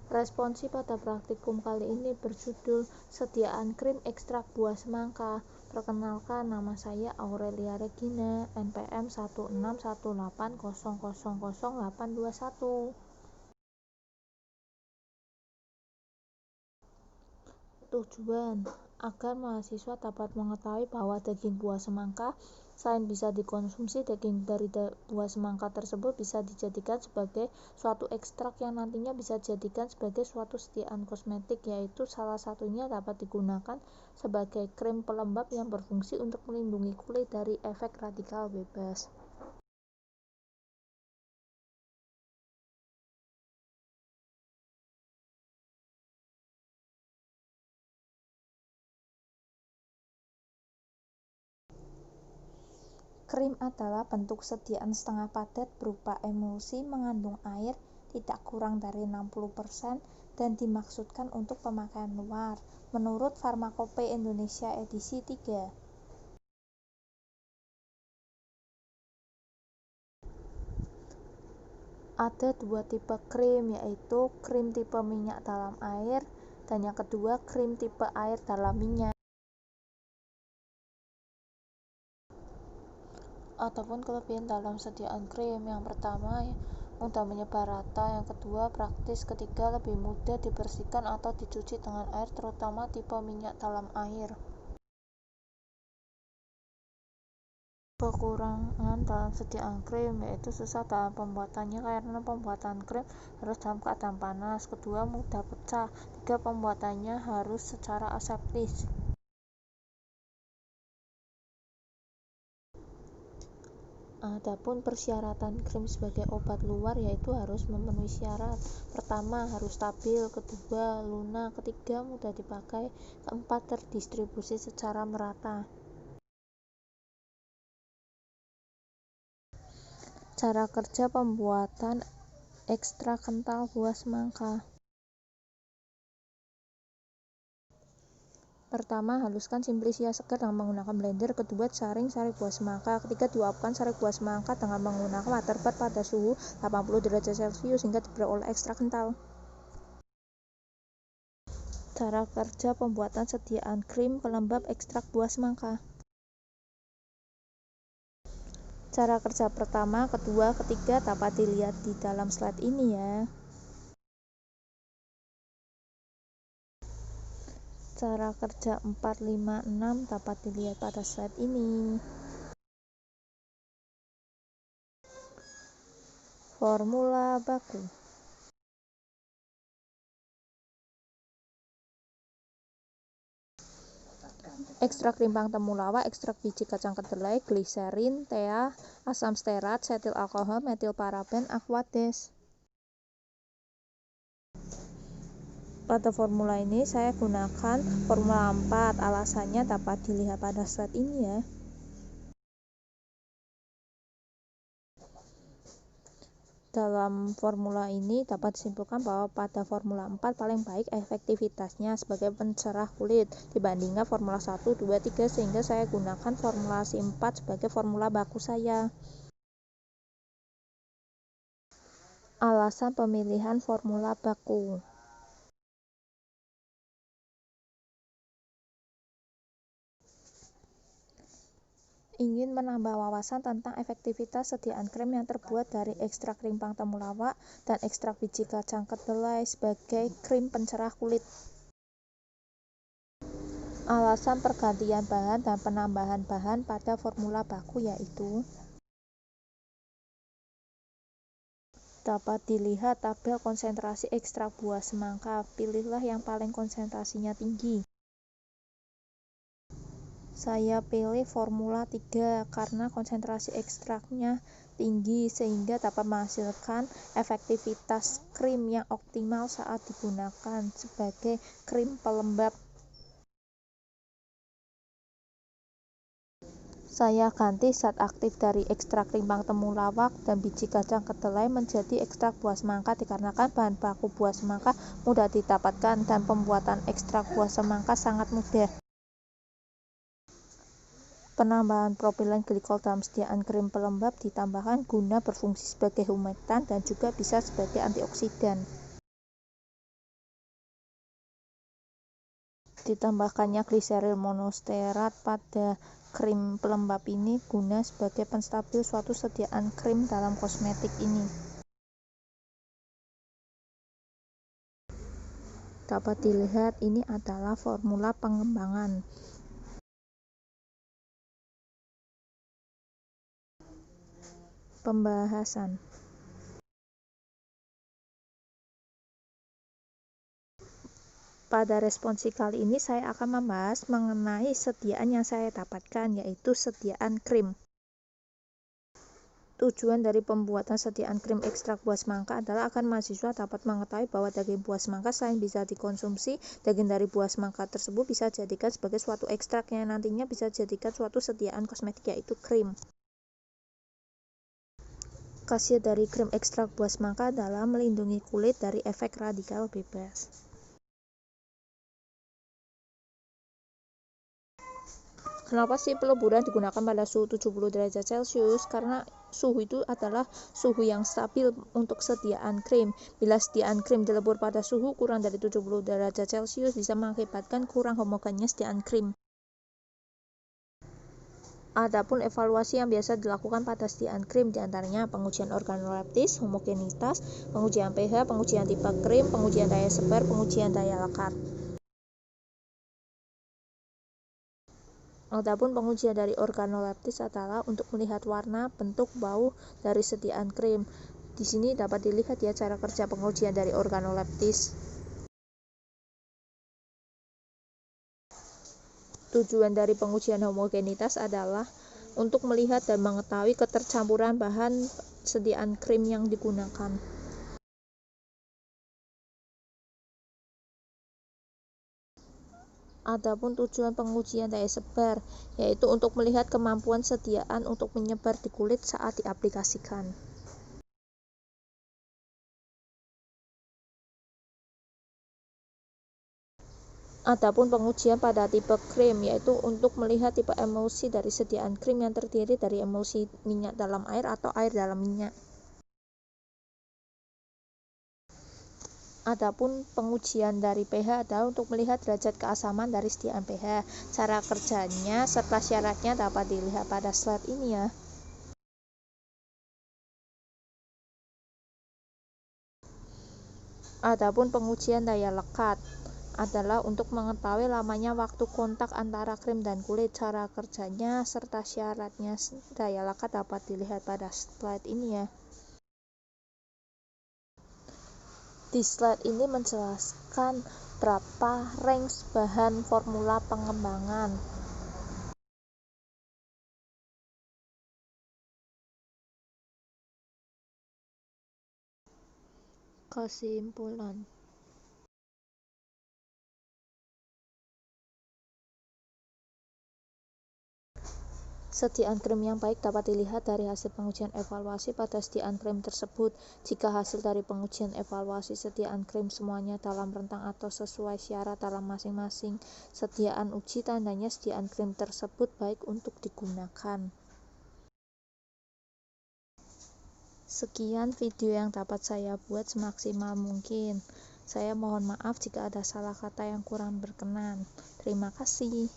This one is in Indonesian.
Responsi pada praktikum kali ini berjudul Sediaan Krim Ekstrak Buah Semangka. Perkenalkan, nama saya Aurelia Regina, NPM 1618000821. Tujuan, agar mahasiswa dapat mengetahui bahwa daging buah semangka selain bisa dikonsumsi, daging dari buah semangka tersebut bisa dijadikan sebagai suatu ekstrak yang nantinya bisa dijadikan sebagai suatu sediaan kosmetik, yaitu salah satunya dapat digunakan sebagai krim pelembab yang berfungsi untuk melindungi kulit dari efek radikal bebas. Krim adalah bentuk sediaan setengah padat berupa emulsi mengandung air tidak kurang dari 60% dan dimaksudkan untuk pemakaian luar, menurut Farmakope Indonesia edisi 3. Ada dua tipe krim, yaitu krim tipe minyak dalam air dan yang kedua krim tipe air dalam minyak. Ataupun kelebihan dalam sediaan krim, yang pertama mudah menyebar rata, yang kedua praktis, ketiga lebih mudah dibersihkan atau dicuci dengan air, terutama tipe minyak dalam air. Kekurangan dalam sediaan krim yaitu susah dalam pembuatannya karena pembuatan krim harus dalam keadaan panas, kedua mudah pecah, tiga pembuatannya harus secara aseptis. Adapun persyaratan krim sebagai obat luar yaitu harus memenuhi syarat. Pertama, harus stabil, kedua, lunak, ketiga, mudah dipakai, keempat, terdistribusi secara merata. Cara kerja pembuatan ekstrak kental buah semangka. Pertama, haluskan simplisia segar dengan menggunakan blender. Kedua, saring sari buah semangka. Ketiga, diuapkan sari buah semangka dengan menggunakan water bath pada suhu 80 derajat Celcius hingga diperoleh ekstrak kental. Cara kerja pembuatan sediaan krim pelembab ekstrak buah semangka. Cara kerja pertama, kedua, ketiga dapat dilihat di dalam slide ini ya. Cara kerja 4, 5, 6 dapat dilihat pada slide ini. Formula baku. Ekstrak rimpang temulawak, ekstrak biji kacang kedelai, gliserin, tea, asam stearat, setil alkohol, metil paraben, aquades. Pada formula ini saya gunakan formula 4, alasannya dapat dilihat pada slide ini ya. Dalam formula ini dapat disimpulkan bahwa pada formula 4 paling baik efektivitasnya sebagai pencerah kulit dibandingkan formula 1, 2, 3, sehingga saya gunakan formulasi 4 sebagai formula baku saya. Alasan pemilihan formula baku. Ingin menambah wawasan tentang efektivitas sediaan krim yang terbuat dari ekstrak rimpang temulawak dan ekstrak biji kacang kedelai sebagai krim pencerah kulit. Alasan pergantian bahan dan penambahan bahan pada formula baku yaitu dapat dilihat tabel konsentrasi ekstrak buah semangka. Pilihlah yang paling konsentrasinya tinggi. Saya pilih formula 3 karena konsentrasi ekstraknya tinggi sehingga dapat menghasilkan efektivitas krim yang optimal saat digunakan sebagai krim pelembab. Saya ganti zat aktif dari ekstrak rimpang temulawak dan biji kacang kedelai menjadi ekstrak buah semangka dikarenakan bahan baku buah semangka mudah didapatkan dan pembuatan ekstrak buah semangka sangat mudah. Penambahan propilen glikol dalam sediaan krim pelembab ditambahkan guna berfungsi sebagai humektan dan juga bisa sebagai antioksidan. Ditambahkannya gliseril monostearat pada krim pelembab ini guna sebagai penstabil suatu sediaan krim dalam kosmetik ini. Dapat dilihat ini adalah formula pengembangan. Pembahasan. Pada responsi kali ini saya akan membahas mengenai sediaan yang saya dapatkan, yaitu sediaan krim. Tujuan dari pembuatan sediaan krim ekstrak buah semangka adalah agar mahasiswa dapat mengetahui bahwa daging buah semangka selain bisa dikonsumsi, daging dari buah semangka tersebut bisa dijadikan sebagai suatu ekstrak yang nantinya bisa dijadikan suatu sediaan kosmetik, yaitu krim. Khasiat dari krim ekstrak buah semangka adalah melindungi kulit dari efek radikal bebas. Kenapa sih peleburan digunakan pada suhu 70 derajat Celcius? Karena suhu itu adalah suhu yang stabil untuk sediaan krim. Bila sediaan krim dilebur pada suhu kurang dari 70 derajat Celcius bisa mengakibatkan kurang homogennya sediaan krim. Adapun evaluasi yang biasa dilakukan pada sediaan krim diantaranya pengujian organoleptis, homogenitas, pengujian pH, pengujian tipe krim, pengujian daya sebar, pengujian daya lekat. Adapun pengujian dari organoleptis adalah untuk melihat warna, bentuk, bau dari sediaan krim. Di sini dapat dilihat ya cara kerja pengujian dari organoleptis. Tujuan dari pengujian homogenitas adalah untuk melihat dan mengetahui ketercampuran bahan sediaan krim yang digunakan. Adapun tujuan pengujian daya sebar, yaitu untuk melihat kemampuan sediaan untuk menyebar di kulit saat diaplikasikan. Adapun pengujian pada tipe krim, yaitu untuk melihat tipe emulsi dari sediaan krim yang terdiri dari emulsi minyak dalam air atau air dalam minyak. Adapun pengujian dari pH adalah untuk melihat derajat keasaman dari sediaan pH. Cara kerjanya serta syaratnya dapat dilihat pada slide ini ya. Adapun pengujian daya lekat adalah untuk mengetahui lamanya waktu kontak antara krim dan kulit. Cara kerjanya serta syaratnya daya lekat dapat dilihat pada slide ini ya. Di slide ini menjelaskan berapa range bahan formula pengembangan. Kesimpulan. Sediaan krim yang baik dapat dilihat dari hasil pengujian evaluasi pada sediaan krim tersebut. Jika hasil dari pengujian evaluasi sediaan krim semuanya dalam rentang atau sesuai syarat dalam masing-masing sediaan uji, tandanya sediaan krim tersebut baik untuk digunakan. Sekian video yang dapat saya buat semaksimal mungkin. Saya mohon maaf jika ada salah kata yang kurang berkenan. Terima kasih.